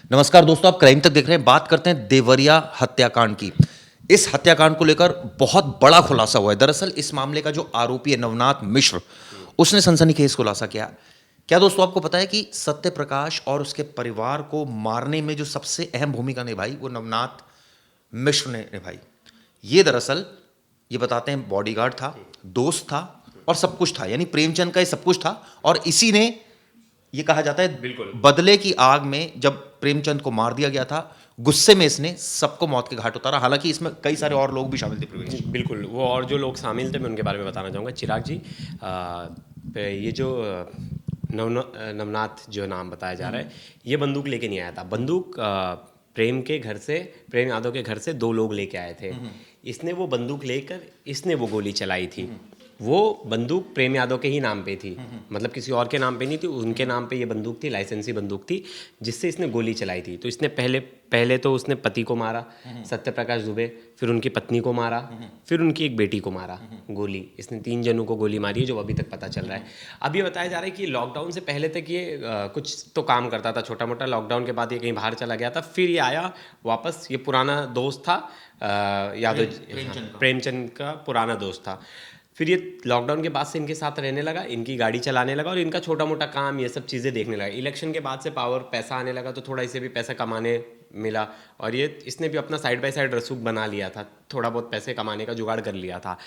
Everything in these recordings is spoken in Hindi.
नमस्कार दोस्तों, आप क्राइम तक देख रहे हैं। बात करते हैं देवरिया हत्याकांड की। इस हत्याकांड को लेकर बहुत बड़ा खुलासा हुआ है। दरअसल इस मामले का जो आरोपी है नवनाथ मिश्र, उसने सनसनीखेज खुलासा किया। क्या दोस्तों आपको पता है कि सत्य प्रकाश और उसके परिवार को मारने में जो सबसे अहम भूमिका निभाई वो नवनाथ मिश्र ने निभाई। ये दरअसल ये बताते हैं बॉडीगार्ड था, दोस्त था और सब कुछ था, यानी प्रेमचंद का ये सब कुछ था। और इसी ने, ये कहा जाता है, बिल्कुल बदले की आग में जब प्रेमचंद को मार दिया गया था, गुस्से में इसने सबको मौत के घाट उतारा। हालांकि इसमें कई सारे और लोग भी शामिल थे प्रवेश। बिल्कुल वो और जो लोग शामिल थे मैं उनके बारे में बताना चाहूँगा। चिराग जी, ये जो नवनाथ जो नाम बताया जा रहा है, ये बंदूक लेके नहीं आया था। बंदूक प्रेम के घर से, प्रेम यादव के घर से दो लोग लेके आए थे। इसने वो बंदूक लेकर इसने वो गोली चलाई थी। वो बंदूक प्रेम यादव के ही नाम पे थी, मतलब किसी और के नाम पे नहीं थी। उनके नाम पे ये बंदूक थी, लाइसेंसी बंदूक थी, जिससे इसने गोली चलाई थी। तो इसने पहले पहले तो उसने पति को मारा, सत्य प्रकाश दुबे, फिर उनकी पत्नी को मारा, फिर उनकी एक बेटी को मारा गोली। इसने 3 जनों को गोली मारी है, जो अभी तक पता चल रहा है। अब ये बताया जा रहा है कि लॉकडाउन से पहले तक ये कुछ तो काम करता था छोटा मोटा। लॉकडाउन के बाद ये कहीं बाहर चला गया था, फिर ये आया वापस। ये पुराना दोस्त था, प्रेमचंद का पुराना दोस्त था। फिर ये लॉकडाउन के बाद से इनके साथ रहने लगा, इनकी गाड़ी चलाने लगा और इनका छोटा मोटा काम ये सब चीज़ें देखने लगा। इलेक्शन के बाद से पावर पैसा आने लगा, तो थोड़ा इसे भी पैसा कमाने मिला। और ये इसने भी अपना साइड बाय साइड रसूख बना लिया था, थोड़ा बहुत पैसे कमाने का जुगाड़ कर लिया था।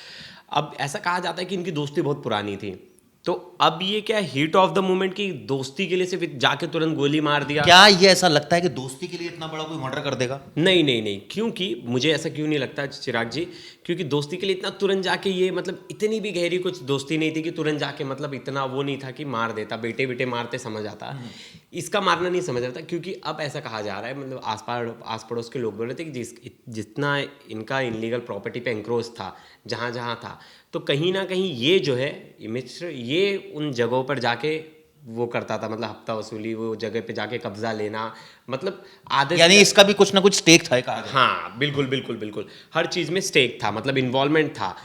अब ऐसा कहा जाता है कि इनकी दोस्ती बहुत पुरानी थी। तो अब ये क्या हीट ऑफ द मोमेंट की दोस्ती के लिए सिर्फ जाके तुरंत गोली मार दिया? क्या ये ऐसा लगता है कि दोस्ती के लिए इतना बड़ा कोई मर्डर कर देगा? नहीं नहीं नहीं, क्योंकि मुझे ऐसा क्यों नहीं लगता चिराग जी, क्योंकि दोस्ती के लिए इतना तुरंत जाके ये, मतलब इतनी भी गहरी कुछ दोस्ती नहीं थी कि तुरंत जाके, मतलब इतना वो नहीं था कि मार देता। बेटे बेटे मारते समझ आता, इसका मारना नहीं समझ आता। क्योंकि अब ऐसा कहा जा रहा है, मतलब आस पड़ोस के लोग बोल रहे थे कि जितना इनका इनलीगल प्रॉपर्टी पे एंक्रोच था, जहाँ जहाँ था, तो कहीं ना कहीं ये जो है मिश्र, ये उन जगहों पर जाके वो करता था, मतलब हफ्ता वसूली, वो जगह पे जाके कब्जा लेना, मतलब आधे यानी इसका भी कुछ ना कुछ स्टेक था, कहा जाए। हाँ बिल्कुल बिल्कुल बिल्कुल, हर चीज़ में स्टेक था, मतलब इन्वॉल्वमेंट था।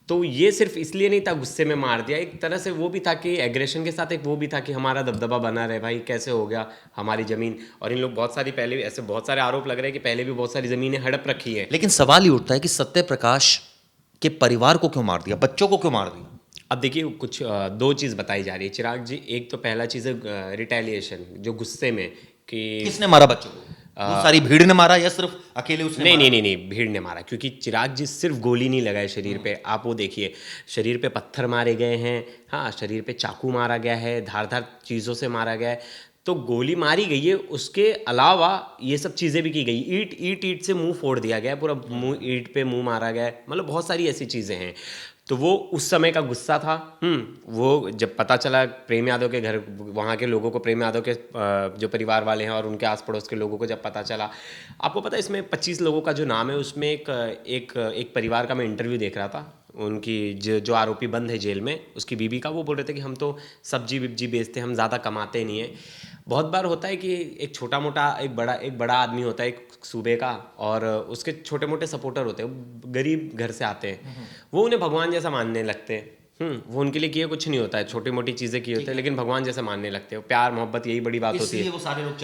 तो ये सिर्फ इसलिए नहीं था गुस्से में मार दिया, एक तरह से वो भी था कि एग्रेशन के साथ एक वो भी था कि हमारा दबदबा बना रहे, भाई कैसे हो गया हमारी ज़मीन। और इन लोग बहुत सारी, पहले भी ऐसे बहुत सारे आरोप लग रहे हैं कि पहले भी बहुत सारी ज़मीनें हड़प रखी है। लेकिन सवाल ये उठता है कि सत्य प्रकाश के परिवार को क्यों मार दिया, बच्चों को क्यों मार दिया? अब देखिए, कुछ दो चीज़ बताई जा रही है चिराग जी। एक तो पहला चीज़ है रिटेलिएशन, जो गुस्से में कि किसने मारा बच्चों को? वो सारी भीड़ ने मारा या सिर्फ अकेले उसने नहीं मारा? नहीं नहीं नहीं, भीड़ ने मारा। क्योंकि चिराग जी सिर्फ गोली नहीं लगाए शरीर पे, आप वो देखिए, शरीर पे पत्थर मारे गए हैं, हाँ, शरीर पे चाकू मारा गया है, धारदार चीज़ों से मारा गया है। तो गोली मारी गई है, उसके अलावा ये सब चीज़ें भी की गई। ईट से मुंह फोड़ दिया गया है, पूरा मुंह ईट पे मुंह मारा गया है, मतलब बहुत सारी ऐसी चीज़ें हैं। तो वो उस समय का गुस्सा था। वो जब पता चला प्रेम यादव के घर, वहाँ के लोगों को, प्रेम यादव के जो परिवार वाले हैं और उनके आस पड़ोस के लोगों को जब पता चला, आपको पता है इसमें 25 लोगों का जो नाम है, उसमें एक परिवार का मैं इंटरव्यू देख रहा था, उनकी जो आरोपी बंद है जेल में, उसकी बीबी का। वो बोल रहे थे कि हम तो सब्जी विब्जी बेचते हैं, हम ज़्यादा कमाते नहीं हैं। बहुत बार होता है कि एक छोटा मोटा, एक बड़ा आदमी होता है एक सूबे का, और उसके छोटे मोटे सपोर्टर होते हैं, वो गरीब घर से आते हैं, वो उन्हें भगवान जैसा मानने लगते हैं। वो उनके लिए किए कुछ नहीं होता है, छोटी मोटी चीज़ें की होती है, लेकिन भगवान जैसा मानने लगते हैं। प्यार मोहब्बत यही बड़ी बात होती है। इसलिए वो सारे लोग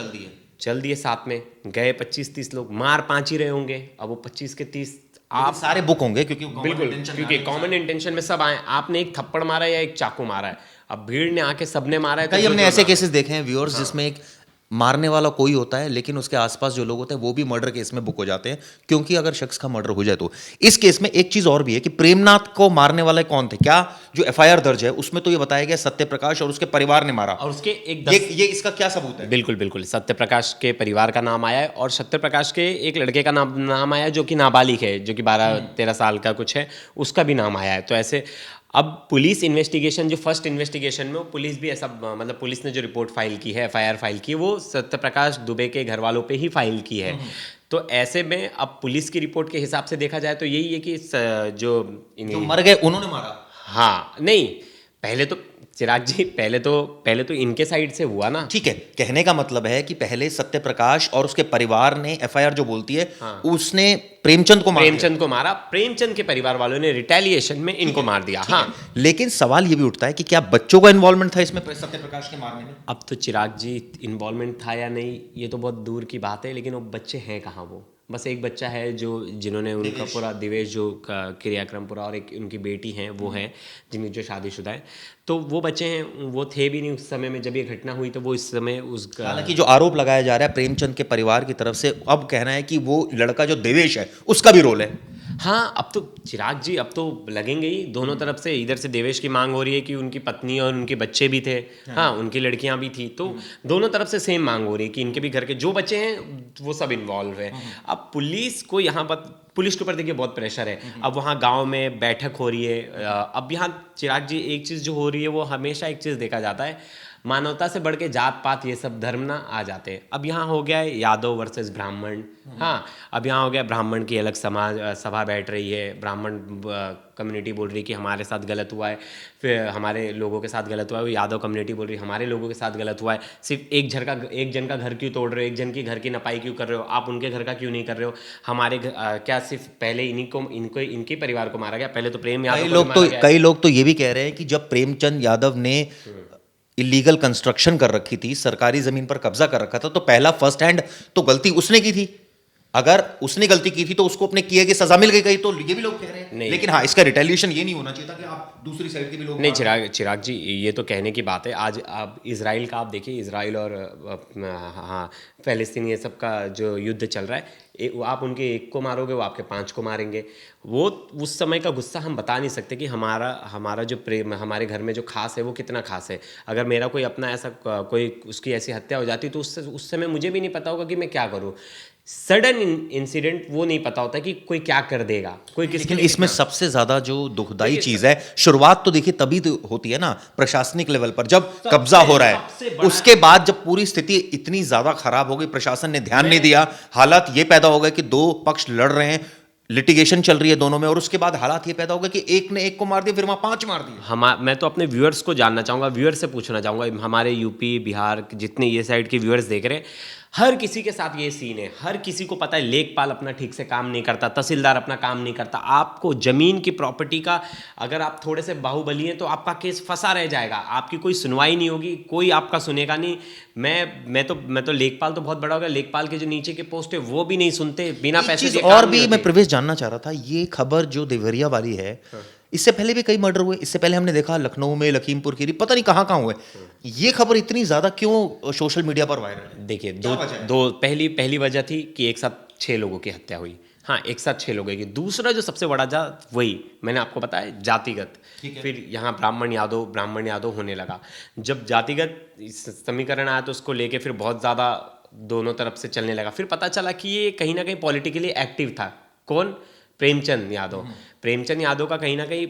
चल दिए साथ में गए 25-30 लोग, मार 5 ही रहे होंगे, अब वो 25 के 30 आप सारे बुक होंगे क्योंकि बिल्कुल, क्योंकि कॉमन इंटेंशन में सब आए। आपने एक थप्पड़ मारा है या एक चाकू मारा है, अब भीड़ ने आके सबने मारा है। कई हमने ऐसे केसेस देखे हैं व्यूअर्स, जिसमें एक मारने वाला कोई होता है लेकिन उसके आसपास जो लोग होते हैं वो भी मर्डर केस में बुक हो जाते हैं, क्योंकि अगर शख्स का मर्डर हो जाए तो। इस केस में एक चीज और भी है कि प्रेमनाथ को मारने वाले कौन थे। क्या जो एफआईआर दर्ज है उसमें तो ये बताया गया सत्य प्रकाश और उसके परिवार ने मारा, और उसके ये इसका क्या सबूत है? बिल्कुल बिल्कुल, सत्य प्रकाश के परिवार का नाम आया है, और सत्य प्रकाश के एक लड़के का नाम आया जो कि नाबालिग है, जो कि 12-13 साल का कुछ है, उसका भी नाम आया है। तो ऐसे अब पुलिस इन्वेस्टिगेशन, जो फर्स्ट इन्वेस्टिगेशन में, वो पुलिस भी ऐसा, मतलब पुलिस ने जो रिपोर्ट फाइल की है, एफआईआर फाइल की है, वो सत्य प्रकाश दुबे के घर वालों पे ही फाइल की है। तो ऐसे में अब पुलिस की रिपोर्ट के हिसाब से देखा जाए तो यही है कि जो मर गए उन्होंने मारा। हाँ नहीं, पहले तो चिराग जी पहले तो इनके साइड से हुआ ना। ठीक है, कहने का मतलब है कि पहले सत्य प्रकाश और उसके परिवार ने एफआईआर जो बोलती है, उसने प्रेमचंद को मार दिया। प्रेमचंद को मारा, प्रेमचंद के परिवार वालों ने रिटेलिएशन में इनको मार दिया। हाँ, लेकिन सवाल ये भी उठता है कि क्या बच्चों का इन्वॉल्वमेंट था इसमें सत्य प्रकाश के मारने में? अब तो चिराग जी इन्वॉल्वमेंट था या नहीं ये तो बहुत दूर की बात है, लेकिन वो बच्चे हैं कहाँ? वो बस एक बच्चा है जो जिन्होंने उनका पूरा दिवेश जो क्रियाक्रम पूरा, और एक उनकी बेटी हैं वो है जिनकी जो शादीशुदा है, तो वो बच्चे हैं, वो थे भी नहीं उस समय में जब ये घटना हुई, तो वो इस समय उसका हालांकि जो आरोप लगाया जा रहा है प्रेमचंद के परिवार की तरफ से, अब कहना है कि वो लड़का जो देवेश है उसका भी रोल है। हाँ, अब तो चिराग जी अब तो लगेंगे ही दोनों तरफ से। इधर से देवेश की मांग हो रही है कि उनकी पत्नी और उनके बच्चे भी थे, हाँ उनकी लड़कियां भी थी, तो दोनों तरफ से सेम मांग हो रही है कि इनके भी घर के जो बच्चे हैं वो सब इन्वॉल्व है। अब पुलिस को यहाँ पर, पुलिस के ऊपर देखिए बहुत प्रेशर है। अब वहाँ गांव में बैठक हो रही है। अब यहाँ चिराग जी एक चीज़ जो हो रही है वो हमेशा एक चीज़ देखा जाता है, मानवता से बढ़ के जात पात ये सब धर्म ना आ जाते हैं। अब यहाँ हो गया है यादव वर्सेस ब्राह्मण, हाँ अब यहाँ हो गया ब्राह्मण की अलग सभा बैठ रही है, ब्राह्मण कम्युनिटी बोल रही है कि हमारे साथ गलत हुआ है, फिर हमारे लोगों के साथ गलत हुआ है, वो यादव कम्युनिटी बोल रही है हमारे लोगों के साथ गलत हुआ है। सिर्फ एक जन का घर क्यों तोड़ रहे हो, एक जन की घर की नपाई क्यों कर रहे हो, आप उनके घर का क्यों नहीं कर रहे हो? हमारे क्या सिर्फ पहले इनके परिवार को मारा गया? पहले तो प्रेम यादव कई लोग तो ये भी कह रहे हैं कि जब प्रेमचंद यादव ने इलीगल कंस्ट्रक्शन कर रखी थी, सरकारी जमीन पर कब्जा कर रखा था, तो पहला फर्स्ट हैंड तो गलती उसने की थी। अगर उसने गलती की थी तो उसको अपने किए की सजा मिल गई, तो ये भी लोग कह रहे हैं। लेकिन हाँ, इसका रिटेलिएशन ये नहीं होना चाहिए था कि आप दूसरी साइड के भी लोग नहीं। चिराग जी ये तो कहने की बात है। आज आप इजराइल का आप देखिए, इजराइल और हाँ फ़लस्तीन ये सब का जो युद्ध चल रहा है, आप उनके एक को मारोगे वो आपके 5 को मारेंगे। वो उस समय का गुस्सा हम बता नहीं सकते कि हमारा जो प्रेम हमारे घर में जो खास है वो कितना खास है। अगर मेरा कोई अपना ऐसा कोई उसकी ऐसी हत्या हो जाती तो उस समय मुझे भी नहीं पता होगा कि मैं क्या करूँ। सडन इंसिडेंट वो नहीं पता होता कि कोई क्या कर देगा, कोई किसके। लेकिन इसमें सबसे ज्यादा जो दुखदाई चीज है, शुरुआत तो देखिए तभी तो होती है ना प्रशासनिक लेवल पर, जब कब्जा हो रहा है। उसके बाद जब पूरी स्थिति इतनी ज्यादा खराब हो गई, प्रशासन ने ध्यान नहीं दिया, हालात ये पैदा हो गए कि दो पक्ष लड़ रहे हैं, लिटिगेशन चल रही है दोनों में, और उसके बाद हालात ये पैदा हो गए कि एक ने एक को मार दिया, फिर वहां 5 मार दिए। मैं तो अपने व्यूअर्स को जानना चाहूँगा, व्यूअर्स से पूछना चाहूँगा, हमारे यूपी बिहार जितने ये साइड के व्यूअर्स देख रहे हैं, हर किसी के साथ ये सीन है। हर किसी को पता है लेखपाल अपना ठीक से काम नहीं करता, तहसीलदार अपना काम नहीं करता। आपको जमीन की प्रॉपर्टी का अगर आप थोड़े से बाहुबली हैं तो आपका केस फंसा रह जाएगा, आपकी कोई सुनवाई नहीं होगी, कोई आपका सुनेगा नहीं। मैं तो लेखपाल तो बहुत बड़ा हो गया, लेखपाल के जो नीचे के पोस्ट है वो भी नहीं सुनते, बिना पैसे दिए। और भी मैं प्रवेश जानना चाह रहा था, ये खबर जो देवरिया वाली है, इससे पहले भी कई मर्डर हुए। इससे पहले हमने देखा लखनऊ में, लखीमपुर खीरी, पता नहीं कहाँ कहाँ हुए। ये खबर इतनी ज्यादा क्यों सोशल मीडिया पर वायरल है? देखिए पहली वजह थी कि एक साथ 6 लोगों की हत्या हुई। हाँ, एक साथ 6 लोगों की। दूसरा जो सबसे बड़ा था वही मैंने आपको बताया, जातिगत। फिर यहाँ ब्राह्मण यादव होने लगा। जब जातिगत समीकरण आया तो उसको लेके फिर बहुत ज़्यादा दोनों तरफ से चलने लगा। फिर पता चला कि ये कहीं ना कहीं पॉलिटिकली एक्टिव था। कौन? प्रेमचंद यादव का कहीं ना कहीं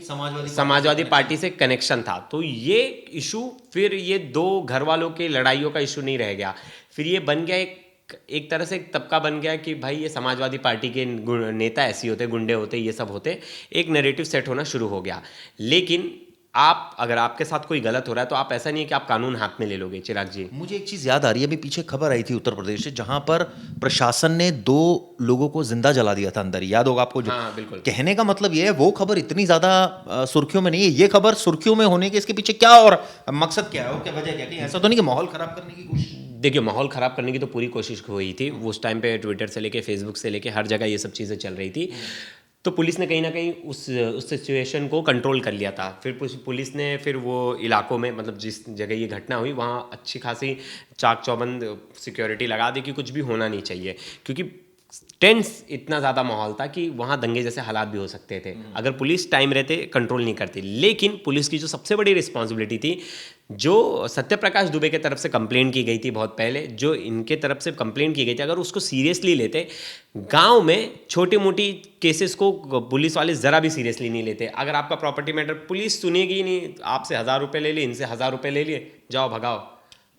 समाजवादी पार्टी से कनेक्शन था। तो ये इशू, फिर ये 2 घर वालों के लड़ाइयों का इशू नहीं रह गया, फिर ये बन गया एक तरह से एक तबका बन गया कि भाई ये समाजवादी पार्टी के नेता ऐसे होते, गुंडे होते, ये सब होते। एक नैरेटिव सेट होना शुरू हो गया। लेकिन अगर आपके साथ कोई गलत हो रहा है तो आप ऐसा नहीं है कि आप कानून हाथ में ले लोगे। चिराग जी, मुझे एक चीज याद आ रही है, अभी पीछे खबर आई थी उत्तर प्रदेश से, जहां पर प्रशासन ने 2 लोगों को जिंदा जला दिया था अंदर। याद होगा आपको? हाँ, बिल्कुल। कहने का मतलब ये है, वो खबर इतनी ज्यादा सुर्खियों में नहीं है। ये खबर सुर्खियों में होने के इसके पीछे क्या और मकसद क्या है, और क्या वजह क्या? ऐसा तो नहीं कि माहौल खराब करने की कोशिश? देखिए, माहौल ख़राब करने की तो पूरी कोशिश हुई थी। उस टाइम पे ट्विटर से लेके फेसबुक से लेके हर जगह ये सब चीज़ें चल रही थी। तो पुलिस ने कहीं ना कहीं उस सिचुएशन को कंट्रोल कर लिया था। फिर पुलिस ने फिर वो इलाकों में, मतलब जिस जगह ये घटना हुई वहाँ अच्छी खासी चाक चौबंद सिक्योरिटी लगा दी कि कुछ भी होना नहीं चाहिए, क्योंकि टेंस इतना ज़्यादा माहौल था कि वहाँ दंगे जैसे हालात भी हो सकते थे अगर पुलिस टाइम रहते कंट्रोल नहीं करती। लेकिन पुलिस की जो सबसे बड़ी रिस्पॉन्सिबिलिटी थी, जो सत्य प्रकाश दुबे के तरफ से कंप्लेंट की गई थी बहुत पहले, जो इनके तरफ से कंप्लेंट की गई थी, अगर उसको सीरियसली लेते, गांव में छोटी मोटी केसेस को पुलिस वाले ज़रा भी सीरियसली नहीं लेते। अगर आपका प्रॉपर्टी मैटर, पुलिस सुनेगी नहीं, आपसे 1000 रुपये ले लिए, इनसे 1000 रुपये ले लिए, जाओ भगाओ,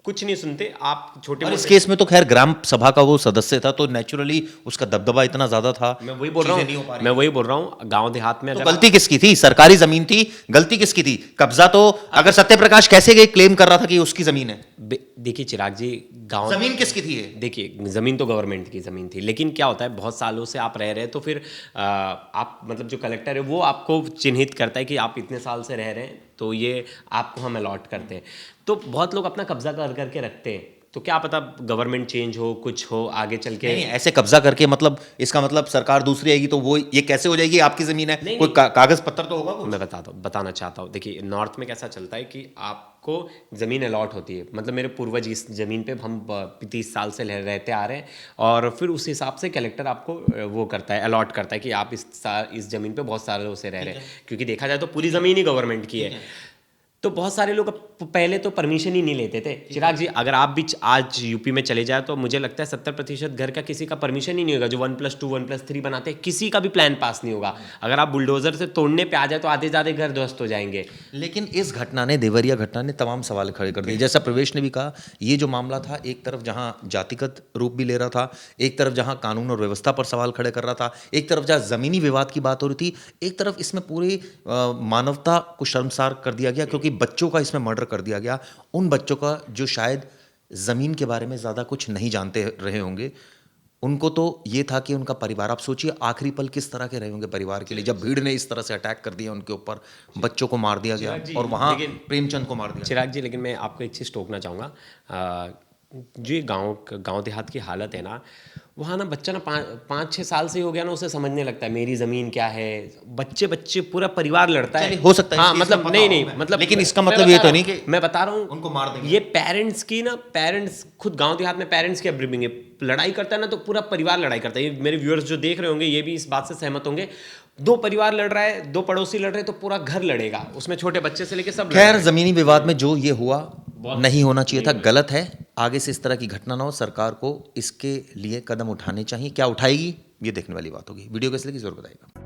कुछ नहीं सुनते आप छोटे और इस मोटे। केस में तो खैर ग्राम सभा का वो सदस्य था, तो नेचुरली उसका दबदबा इतना ज्यादा था। मैं वही बोल रहा चीजें नहीं हो पा हूँ, रही। मैं वही बोल रहा हूँ, गांव देहात में तो अगर गलती किसकी थी? सरकारी जमीन थी, गलती किसकी थी? कब्जा तो अगर सत्य प्रकाश कैसे गए क्लेम कर रहा था कि उसकी जमीन है, देखिए चिराग जी, गांव जमीन किसकी थी ये? देखिए ज़मीन तो गवर्नमेंट की ज़मीन थी, लेकिन क्या होता है बहुत सालों से आप रह रहे हैं तो फिर आप मतलब जो कलेक्टर है वो आपको चिन्हित करता है कि आप इतने साल से रह रहे हैं तो ये आपको हम अलॉट करते हैं। तो बहुत लोग अपना कब्जा कर करके रखते हैं, तो क्या पता गवर्नमेंट चेंज हो, कुछ हो आगे चल के। नहीं, ऐसे कब्जा करके मतलब इसका मतलब सरकार दूसरी आएगी तो वो ये कैसे हो जाएगी आपकी जमीन है? नहीं, कोई कागज पत्तर तो होगा कुछ? मैं बताना चाहता हूँ। देखिए नॉर्थ में कैसा चलता है कि आपको ज़मीन अलॉट होती है, मतलब मेरे पूर्वज इस ज़मीन पे हम 30 साल से रहते आ रहे हैं, और फिर उस हिसाब से कलेक्टर आपको वो करता है, अलॉट करता है कि आप इस ज़मीन पे बहुत सालों से रह रहे हैं, क्योंकि देखा जाए तो पूरी ज़मीन ही गवर्नमेंट की है। तो बहुत सारे लोग पहले तो परमिशन ही नहीं लेते थे। चिराग जी, अगर आप भी आज यूपी में चले जाए तो मुझे लगता है 70% घर का किसी का परमिशन ही नहीं होगा। जो 1+2 1+3 बनाते हैं, किसी का भी प्लान पास नहीं होगा। अगर आप बुलडोजर से तोड़ने पे आ जाए तो आधे ज़्यादा घर ध्वस्त हो जाएंगे। लेकिन इस घटना ने, देवरिया घटना ने तमाम सवाल खड़े कर दिए। जैसा प्रवेश ने भी कहा, ये जो मामला था एक तरफ जहां जातिगत रूप भी ले रहा था, एक तरफ जहां कानून और व्यवस्था पर सवाल खड़े कर रहा था, एक तरफ जहां जमीनी विवाद की बात हो रही थी, एक तरफ इसमें पूरी मानवता को शर्मसार कर दिया गया, क्योंकि बच्चों का इसमें मर्डर कर दिया गया। उन बच्चों का जो शायद जमीन के बारे में ज्यादा कुछ नहीं जानते रहे होंगे, उनको तो ये था कि उनका परिवार, आप सोचिए आखिरी पल किस तरह के रहे होंगे परिवार के लिए, जब भीड़ ने इस तरह से अटैक कर दिया उनके ऊपर, बच्चों को मार दिया गया चिराग जी, और वहां लेकिन प्रेमचंद को मार दिया। चिराग जी, लेकिन मैं आपको एक चीज़ टोकना चाहूँगा। जो ये गांव देहात की हालत है ना, वहाँ ना बच्चा ना 5-6 साल से ही हो गया ना, उसे समझने लगता है मेरी ज़मीन क्या है। बच्चे पूरा परिवार लड़ता है। चलिए, हो सकता है हाँ, इस केस में मतलब पता नहीं हो नहीं मैं। मतलब लेकिन इसका मैं मतलब बता ये तो रहा नहीं हूँ- कि मैं बता रहा हूँ उनको मार देंगे। ये पेरेंट्स खुद गांव देहात में पेरेंट्स की अपब्रिंगिंग है। लड़ाई करता है ना तो पूरा परिवार लड़ाई करता है। ये मेरे व्यूअर्स जो देख रहे होंगे ये भी इस बात से सहमत होंगे। 2 परिवार लड़ रहा है, 2 पड़ोसी लड़ रहे हैं तो पूरा घर लड़ेगा, उसमें छोटे बच्चे से लेके सब लड़ रहे खैर, हैं। जमीनी विवाद में जो ये हुआ नहीं होना चाहिए था, गलत है। आगे से इस तरह की घटना ना हो, सरकार को इसके लिए कदम उठाने चाहिए। क्या उठाएगी, ये देखने वाली बात होगी। वीडियो कैसे लगी जरूर बताइएगा।